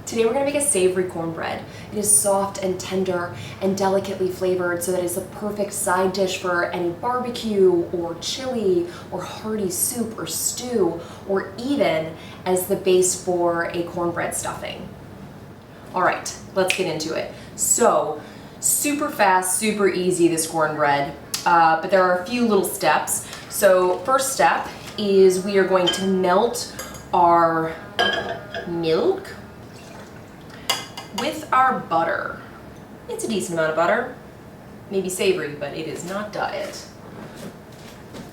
Today we're going to make a savory cornbread. It is soft and tender and delicately flavored, so that it's a perfect side dish for any barbecue or chili or hearty soup or stew, or even as the base for a cornbread stuffing. All right, let's get into it. So, super fast, super easy, this cornbread, but there are a few little steps. So first step is we are going to melt our milk with our butter. It's a decent amount of butter, maybe savory, but it is not diet.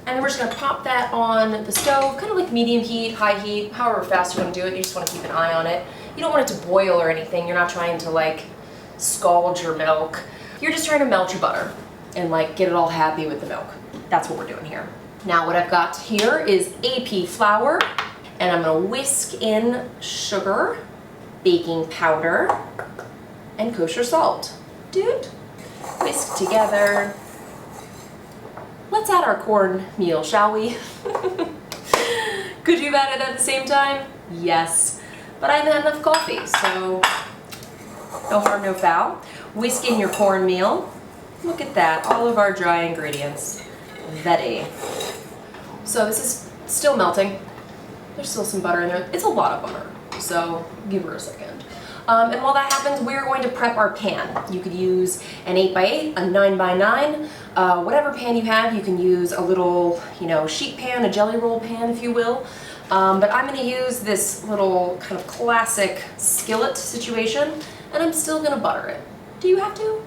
And then we're just gonna pop that on the stove, kind of like medium heat, high heat, however fast you wanna do it. You just wanna keep an eye on it. You don't want it to boil or anything. You're not trying to like scald your milk. You're just trying to melt your butter and like get it all happy with the milk. That's what we're doing here. Now what I've got here is AP flour, and I'm gonna whisk in sugar, baking powder, and kosher salt. Dude, whisk together. Let's add our cornmeal, shall we? Could you have added at the same time? Yes, but I haven't had enough coffee, so no harm, no foul. Whisk in your cornmeal. Look at that, all of our dry ingredients. Ready. So this is still melting. There's still some butter in there. It's a lot of butter, so give her a second. And while that happens, we're going to prep our pan. You could use an 8x8, a 9x9, whatever pan you have. You can use a little, sheet pan, a jelly roll pan, if you will. But I'm going to use this little kind of classic skillet situation, and I'm still going to butter it. Do you have to?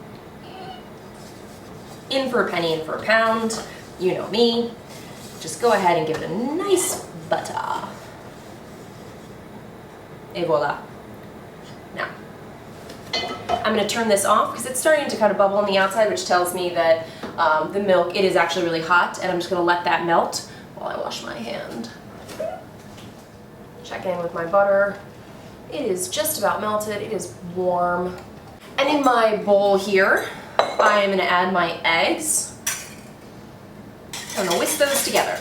In for a penny, in for a pound. You know me. Just go ahead and give it a nice butter. Et voila. Now, I'm going to turn this off because it's starting to kind of bubble on the outside, which tells me that the milk, it is actually really hot, and I'm just going to let that melt while I wash my hand. Check in with my butter. It is just about melted. It is warm. And in my bowl here, I am going to add my eggs. I'm going to whisk those together.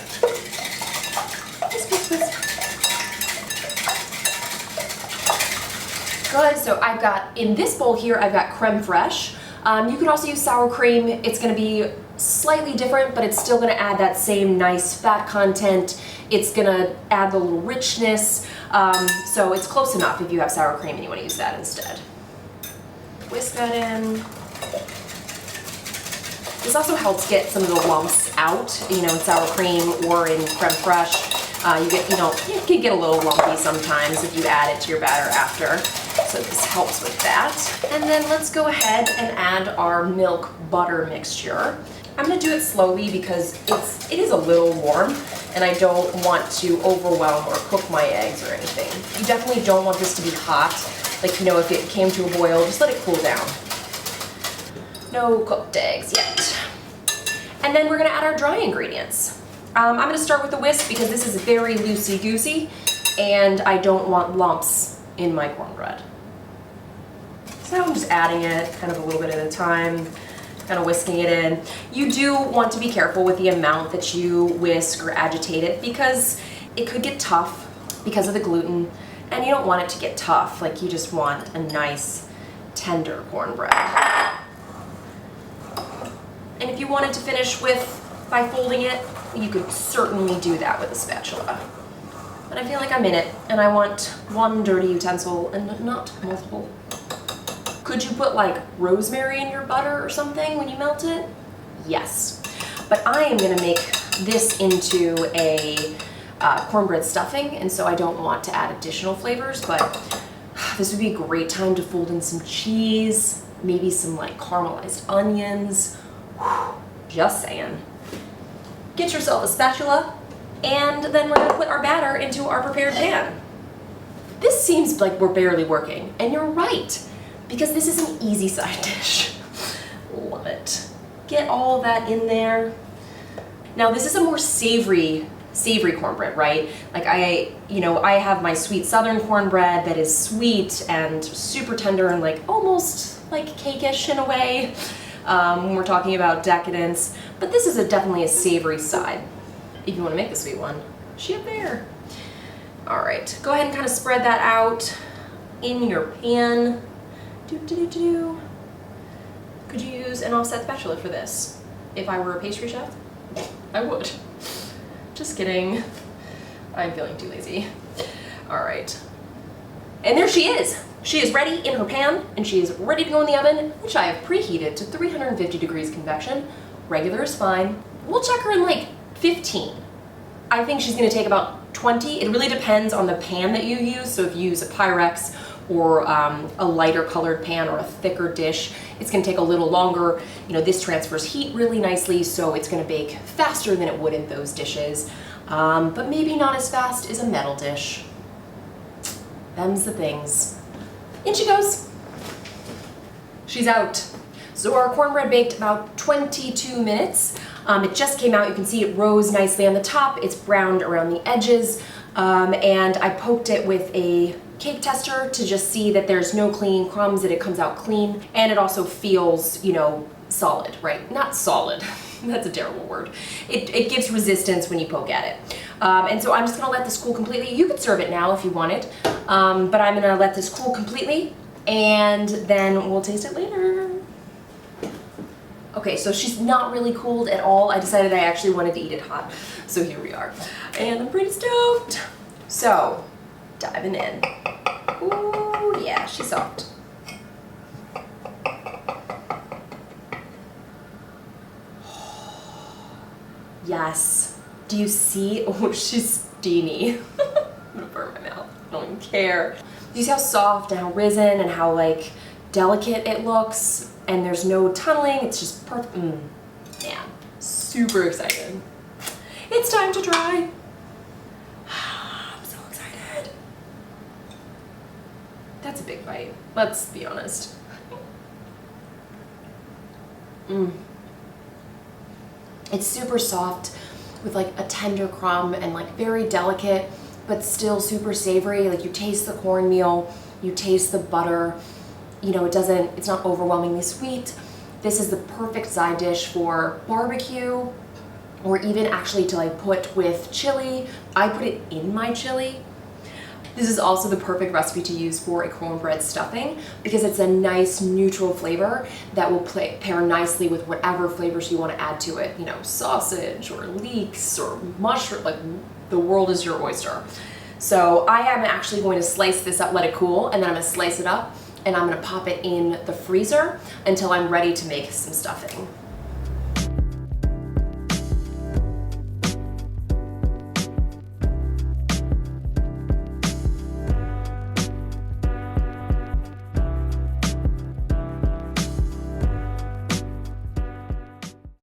Whisk, whisk, whisk. Good, so I've got, in this bowl here, I've got creme fraiche. You could also use sour cream. It's going to be slightly different, but it's still going to add that same nice fat content. It's going to add the little richness, so it's close enough if you have sour cream and you want to use that instead. Whisk that in. This also helps get some of the lumps out, in sour cream or in creme fraiche. It can get a little lumpy sometimes if you add it to your batter after. So this helps with that. And then let's go ahead and add our milk butter mixture. I'm gonna do it slowly because it is a little warm and I don't want to overwhelm or cook my eggs or anything. You definitely don't want this to be hot. Like, if it came to a boil, just let it cool down. No cooked eggs yet. And then we're gonna add our dry ingredients. I'm gonna start with the whisk because this is very loosey-goosey and I don't want lumps in my cornbread. So I'm just adding it kind of a little bit at a time, kind of whisking it in. You do want to be careful with the amount that you whisk or agitate it because it could get tough because of the gluten, and you don't want it to get tough. Like, you just want a nice, tender cornbread. And if you wanted to finish by folding it, you could certainly do that with a spatula. But I feel like I'm in it, and I want one dirty utensil and not multiple. Could you put like rosemary in your butter or something when you melt it? Yes. But I am gonna make this into a cornbread stuffing, and so I don't want to add additional flavors, but this would be a great time to fold in some cheese, maybe some like caramelized onions. Just saying. Get yourself a spatula, and then we're gonna put our batter into our prepared pan. This seems like we're barely working, and you're right, because this is an easy side dish. Love it. Get all that in there. Now this is a more savory cornbread, right? Like I have my sweet southern cornbread that is sweet and super tender and like almost like cake-ish in a way. When we're talking about decadence, but this is definitely a savory side. If you want to make the sweet one, she up there. All right, go ahead and kind of spread that out in your pan. Could you use an offset spatula for this? If I were a pastry chef, I would. Just kidding. I'm feeling too lazy. All right. And there she is. She is ready in her pan, and she is ready to go in the oven, which I have preheated to 350 degrees convection. Regular is fine. We'll check her in like 15. I think she's gonna take about 20. It really depends on the pan that you use. So if you use a Pyrex or a lighter colored pan or a thicker dish, it's gonna take a little longer. You know, this transfers heat really nicely, so it's gonna bake faster than it would in those dishes, but maybe not as fast as a metal dish. Them's the things. In she goes. She's out. So our cornbread baked about 22 minutes. It just came out. You can see it rose nicely on the top. It's browned around the edges. And I poked it with a cake tester to just see that there's no clinging crumbs, that it comes out clean. And it also feels, you know, solid, right? Not solid. That's a terrible word. It gives resistance when you poke at it. And so I'm just gonna let this cool completely. You could serve it now if you wanted, but I'm gonna let this cool completely, and then we'll taste it later. Okay, so she's not really cooled at all. I decided I actually wanted to eat it hot, so here we are. And I'm pretty stoked. So, diving in. Ooh, yeah, she's soft. Yes. Do you see? Oh, she's steamy. I'm gonna burn my mouth. I don't even care. Do you see how soft and how risen and how like delicate it looks? And there's no tunneling. It's just perfect. Man, super excited. It's time to try. I'm so excited. That's a big bite. Let's be honest. It's super soft with like a tender crumb and like very delicate, but still super savory. Like you taste the cornmeal, you taste the butter. You know, it's not overwhelmingly sweet. This is the perfect side dish for barbecue, or even actually to like put with chili. I put it in my chili. This is also the perfect recipe to use for a cornbread stuffing because it's a nice neutral flavor that will pair nicely with whatever flavors you want to add to it. You know, sausage or leeks or mushroom, like the world is your oyster. So I am actually going to slice this up, let it cool, and then I'm going to slice it up and I'm going to pop it in the freezer until I'm ready to make some stuffing.